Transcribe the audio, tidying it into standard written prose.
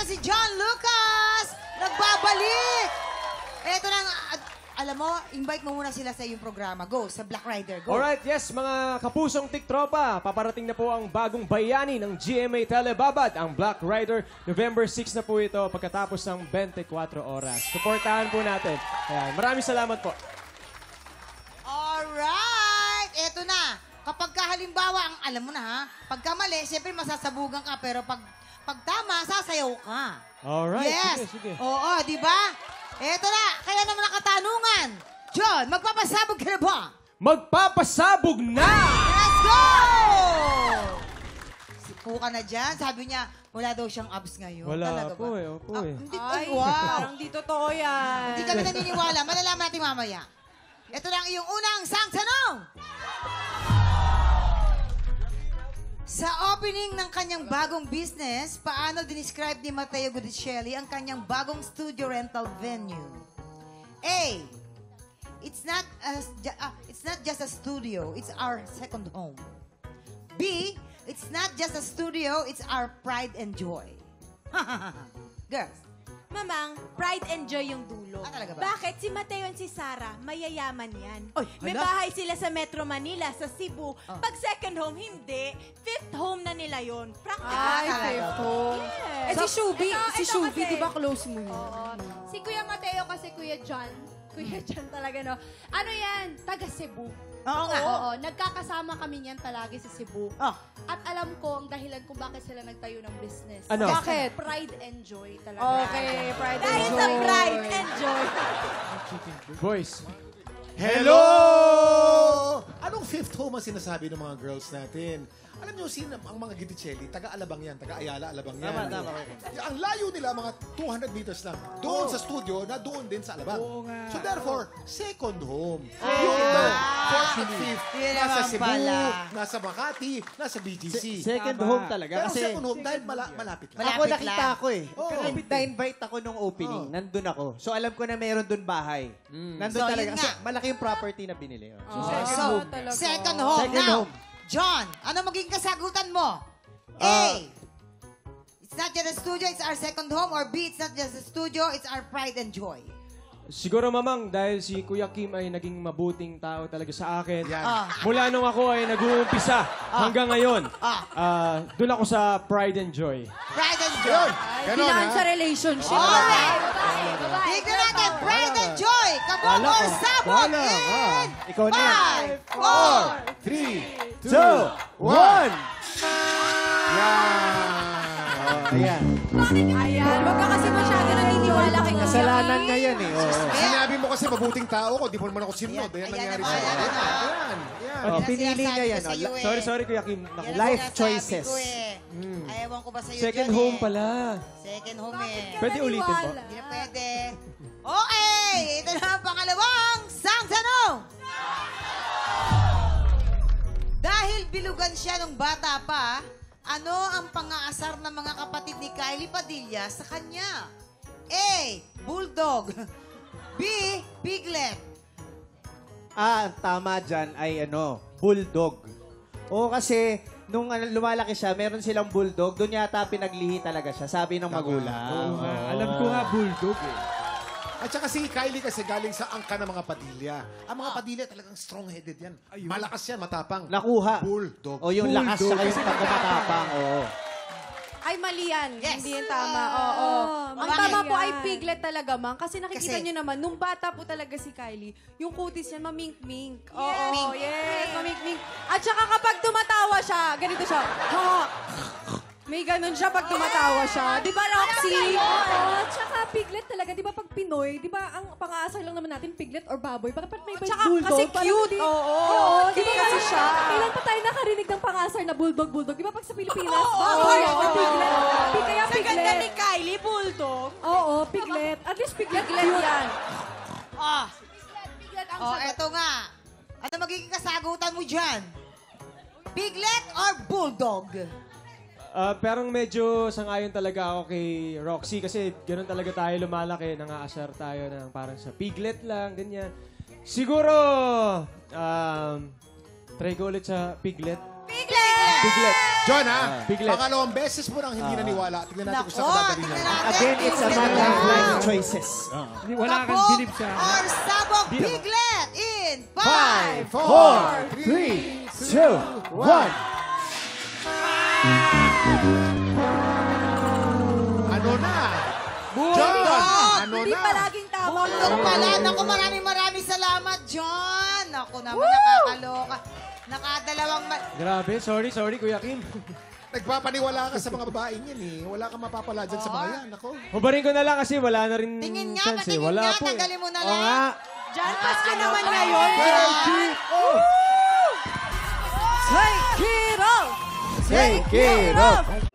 na si John Lucas! Nagbabalik! Eto na, alam mo, invite mo muna sila sa iyong programa. Go, sa Black Rider. Go. Alright, yes, mga kapusong tiktropa, paparating na po ang bagong bayani ng GMA Telebabad, ang Black Rider. November 6 na po ito, pagkatapos ng 24 oras. Suportahan po natin. Ayan, maraming salamat po. Alright! Eto na. Kapag halimbawa, alam mo na ha, pagka mali, siyempre masasabugan ka, pero pag tama, sasayaw ka. Alright, Yes. sige. Oo, di ba? Eto na, kaya naman ang katanungan. John, magpapasabog ka na ba? Magpapasabog na! Let's go! Sipo ka na dyan. Sabi niya, wala daw siyang abs ngayon. Wala Talaga po ba? eh, opo eh. Hindi, Ay, wow. parang di totoo yan. Hindi kami naniniwala. Malalaman natin mamaya. Ito lang iyong unang sang tanong. Sa opening ng kanyang bagong business, paano dinescribe ni Matteo Gudicelli ang kanyang bagong studio rental venue? A. It's not just a studio, it's our second home. B. It's not just a studio, it's our pride and joy. Girls. Mamang, pride and joy yung dulo. Ah, talaga ba? Bakit? Si Mateo at si Sarah, mayayaman yan. Ay, May hala. bahay sila sa Metro Manila, sa Cebu. Pag second home, hindi. Fifth home na nila yon. Practical. Ay, fifth home. Yes. Eh, si Shubi, si ito Shubi, kasi- di ba close mo yun? Oo. Si Kuya Mateo kasi Kuya John. Kuya John talaga, no? Ano yan? Taga Cebu. Oo nga. Oo. Nagkakasama kami niyan palagi sa Cebu. Oh. At alam ko ang dahilan kung bakit sila nagtayo ng business. Ano? Bakit? Pride and joy talaga. Okay, pride and Dahil joy. sa pride and joy. Boys, Hello! Anong fifth home ang sinasabi ng mga girls natin? Alam niyo, ang mga Giticelli, taga-Alabang yan, taga-Ayala, Alabang yan. Tama. Ang layo nila, mga 200 meters lang. Doon sa studio, na doon din sa Alabang. So therefore, second home. Yung iba, fourth at fifth, Yun nasa naman Cebu, pala. nasa Makati, nasa BGC. Second home talaga. Pero Kasi second home, dahil malapit lang. Malapit ako nakita lang. ako eh. Oo. Na-invite ako nung opening. Nandun ako. So alam ko na meron dun bahay. Nandun So, talaga. yun Kasi nga. malaki yung property na binili. So, So, second home. Second Now, home. John, ano magiging kasagutan mo? A. It's not just a studio, it's our second home. Or B. It's not just a studio, it's our pride and joy. siguro mamang dahil si Kuya Kim ay naging mabuting tao talaga sa akin. Yan. Mula nung ako ay nag-uumpisa hanggang ngayon, doon ako sa Pride and Joy. Pride and joy. Ganon, Kailangan ha? sa relationship. Alright. Tignan natin, pride and joy. Kabog or sabog in Ikaw na yan. 5, 4, 3, 2, 1. Ayan. Ayan, wag ka kasi masyado naniniwala kay Kuya. Kasalanan nga yan eh. Oo. Sinabi mo kasi mabuting tao ko, di mo naman ako sinunod. Ayan Ayan nangyari naman, sa'yo. ayan naman. Ayan. Oh, pinili niya yan. Sa'yo Oh. eh. Sorry Kuya Kim. Naku. Yan ang Life sinasabi choices. ko eh. Ayawan ko ba sa'yo Second dyan home eh. pala. Second home eh. Pwede ulitin po? Hindi na pwede. Okay, ito na ang pangalawang sang tanong. Dahil bilugan siya nung bata pa, ano ang pang-aasar ng mga kapatid ni Kylie Padilla sa kanya? A. Bulldog. B. Piglet. Ang tama dyan ay bulldog. Oo, kasi nung lumalaki siya, meron silang bulldog. Doon yata pinaglihi talaga siya, sabi ng magulang. Oo nga. Alam ko nga, bulldog eh. At saka si Kylie kasi galing sa angka ng mga Padilla. Ang mga Padilla talagang strong-headed yan. Malakas yan, matapang. Nakuha. Bulldog. O yung lakas Bulldog. saka yung pagkamatapang. Oo. Ay, mali yan. Yes. Hindi yan tama. Oo. Ang Bakit tama po yan? ay piglet talaga, Mang. Kasi nakikita Kasi- nyo naman, nung bata po talaga si Kylie, yung kutis niya, mamink-mink. Oo, Mink. yes, mamink-mink. At saka kapag tumatawa siya, ganito siya. Ha! May ganun siya pag tumatawa siya. Di ba, Roxy? Oo, tsaka piglet talaga. Di ba pag Pinoy, di ba ang pang-aasar lang naman natin, piglet or baboy? Bakit may Tsaka bulldog? kasi Parang cute. hindi- Oo, di ba cute kasi parang- siya. Kailan pa tayo nakarinig ng pang-aasar na bulldog? Di ba pag sa Pilipinas, Oo, baboy oo, or piglet? Kaya Sa ganda ni piglet. Kylie, bulldog. Oo, piglet. At least piglet yan. Ah, Piglet ang oh, sagot. eto nga. Ano magiging kasagutan mo dyan? Piglet or bulldog? Pero medyo sangayon talaga ako kay Roxy kasi ganoon talaga tayo lumalaki, nangaasar tayo ng parang sa piglet lang, ganyan. Siguro, try ko ulit sa piglet. Piglet! Piglet. John, ha? Piglet. Pangalawang beses mo nang hindi naniwala. Tingnan natin kung saan Nako, ka dadalhin tingnan yan. natin. Again, it's a matter of life choices. Wala kang Kabog bilib sa... or sabog piglet in 5, 4, 3, 2, 1. ano na? John! Ano Hindi na? palaging tama. Bundok pala. Naku, maraming salamat, John. Naku naman, nakakaloka. Nakadalawang... Grabe, sorry, Kuya Kim. Nagpapaniwala ka sa mga babaeng yan eh. Wala kang mapapala dyan sa mga yan. Ako. Hubarin ko na lang kasi wala na rin Tingin nga, chance eh. patingin Wala nga. po eh. Tanggalin mo na Oo lang. nga. John, Pasko naman ngayon. Take it off!